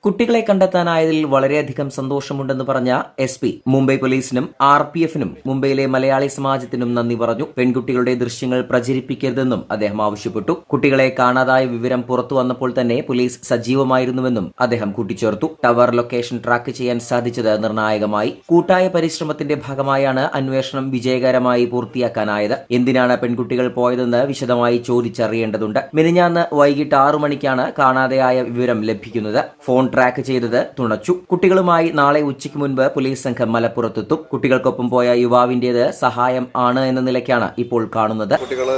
കുട്ടികളെ കണ്ടെത്താനായതിൽ വളരെയധികം സന്തോഷമുണ്ടെന്ന് പറഞ്ഞ SP മുംബൈ പോലീസിനും RPFനും മുംബൈയിലെ മലയാളി സമാജത്തിനും നന്ദി പറഞ്ഞു. പെൺകുട്ടികളുടെ ദൃശ്യങ്ങൾ പ്രചരിപ്പിക്കരുതെന്നും അദ്ദേഹം ആവശ്യപ്പെട്ടു. കുട്ടികളെ കാണാതായ വിവരം പുറത്തു വന്നപ്പോൾ തന്നെ പോലീസ് സജീവമായിരുന്നുവെന്നും അദ്ദേഹം കൂട്ടിച്ചേർത്തു. ടവർ ലൊക്കേഷൻ ട്രാക്ക് ചെയ്യാൻ സാധിച്ചത് നിർണായകമായി. കൂട്ടായ പരിശ്രമത്തിന്റെ ഭാഗമായാണ് അന്വേഷണം വിജയകരമായി പൂർത്തിയാക്കാനായത്. എന്തിനാണ് പെൺകുട്ടികൾ പോയതെന്ന് വിശദമായി ചോദിച്ചറിയേണ്ടതുണ്ട്. മിനിഞ്ഞാന്ന് വൈകിട്ട് 6 മണിക്കാണ് കാണാതെയായ വിവരം ലഭിക്കുന്നത്. ഫോൺ ട്രാക്ക് ചെയ്തത് തുണച്ചു. കുട്ടികളുമായി നാളെ ഉച്ചയ്ക്ക് മുൻപ് പോലീസ് സംഘം മലപ്പുറത്തെത്തും. കുട്ടികൾക്കൊപ്പം പോയ യുവാവിന്റേത് സഹായം ആണ് എന്ന നിലയ്ക്കാണ് ഇപ്പോൾ കാണുന്നത്. കുട്ടികൾ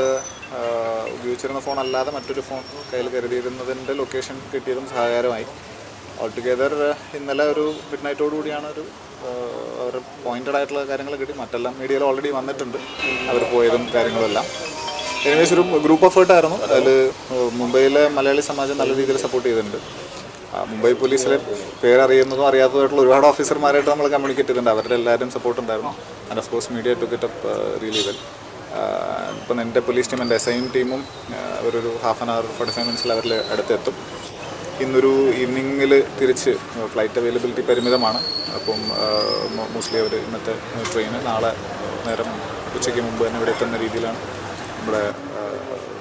ഉപയോഗിച്ചിരുന്ന ഫോൺ അല്ലാതെ മറ്റൊരു ഫോൺ കയ്യിൽ കരുതിയിരുന്നതിൻ്റെ ലൊക്കേഷൻ കിട്ടിയതും സഹായകരമായി. ഓൾ ടുഗെദർ ഇന്നലെ ഒരു മിഡ് നൈറ്റോടുകൂടിയാണ് അവർ പോയിന്റഡ് ആയിട്ടുള്ള കാര്യങ്ങൾ കിട്ടി. മറ്റെല്ലാം മീഡിയയിൽ ഓൾറെഡി വന്നിട്ടുണ്ട്, അവർ പോയതും കാര്യങ്ങളെല്ലാം. എനിവേസ് ഒരു ഗ്രൂപ്പ് എഫേർട്ട് ആയിരുന്നു. അതിൽ മുംബൈയിലെ മലയാളി സമാജം നല്ല രീതിയിൽ സപ്പോർട്ട് ചെയ്തിട്ടുണ്ട്. മുംബൈ പോലീസിലെ പേരറിയുന്നതും അറിയാത്തതായിട്ടുള്ള ഒരുപാട് ഓഫീസർമാരായിട്ട് നമ്മൾ കമ്മ്യൂണിക്കേറ്റ് ചെയ്തിട്ടുണ്ട്. അവരുടെ എല്ലാവരും സപ്പോർട്ട് ഉണ്ടായിരുന്നു. And of course media took it up really well. ഇപ്പം എൻ്റെ പോലീസ് ടീം, എൻ്റെ SIM ടീമും അവരൊരു ഹാഫ് ആൻ അവർ 45 മിനിറ്റ്സിൽ അവരിൽ അടുത്തെത്തും. ഇന്നൊരു ഈവനിങ്ങിൽ തിരിച്ച് ഫ്ലൈറ്റ് അവൈലബിലിറ്റി പരിമിതമാണ്. അപ്പം മോസ്റ്റ്ലി അവർ ഇന്നത്തെ ട്രെയിന് നാളെ നേരം ഉച്ചയ്ക്ക് മുമ്പ് തന്നെ ഇവിടെ എത്തുന്ന രീതിയിലാണ് നമ്മുടെ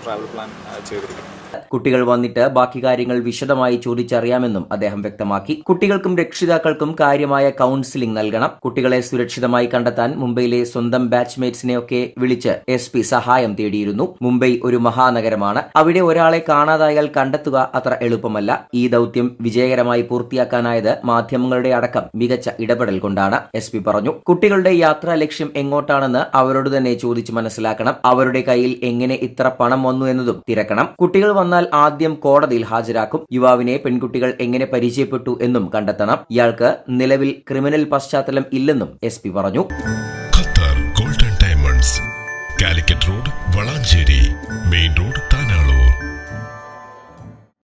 ട്രാവൽ പ്ലാൻ ചെയ്തിരിക്കുന്നത്. കുട്ടികൾ വന്നിട്ട് ബാക്കി കാര്യങ്ങൾ വിശദമായി ചോദിച്ചറിയാമെന്നും അദ്ദേഹം വ്യക്തമാക്കി. കുട്ടികൾക്കും രക്ഷിതാക്കൾക്കും കാര്യമായ കൌൺസിലിംഗ് നൽകണം. കുട്ടികളെ സുരക്ഷിതമായി കണ്ടെത്താൻ മുംബൈയിലെ സ്വന്തം ബാച്ച്മേറ്റ്സിനെയൊക്കെ വിളിച്ച് SP സഹായം തേടിയിരുന്നു. മുംബൈ ഒരു മഹാനഗരമാണ്. അവിടെ ഒരാളെ കാണാതായാൽ കണ്ടെത്തുക അത്ര എളുപ്പമല്ല. ഈ ദൌത്യം വിജയകരമായി പൂർത്തിയാക്കാനായത് മാധ്യമങ്ങളുടെ അടക്കം മികച്ച ഇടപെടൽ കൊണ്ടാണ്, SP പറഞ്ഞു. കുട്ടികളുടെ യാത്രാ ലക്ഷ്യം എങ്ങോട്ടാണെന്ന് അവരോട് തന്നെ ചോദിച്ചു മനസ്സിലാക്കണം. അവരുടെ കയ്യിൽ എങ്ങനെ ഇത്ര പണം വന്നു എന്നതും തിരക്കണം. കുട്ടികൾ വന്നാൽ ആദ്യം കോടതിയിൽ ഹാജരാക്കും. യുവാവിനെ പെൺകുട്ടികൾ എങ്ങനെ പരിചയപ്പെട്ടു എന്നും കണ്ടെത്തണം. ഇയാൾക്ക് നിലവിൽ ക്രിമിനൽ പശ്ചാത്തലം ഇല്ലെന്നും SP പറഞ്ഞു. Qatar golden diamonds, Calicut road, Valanchery main road,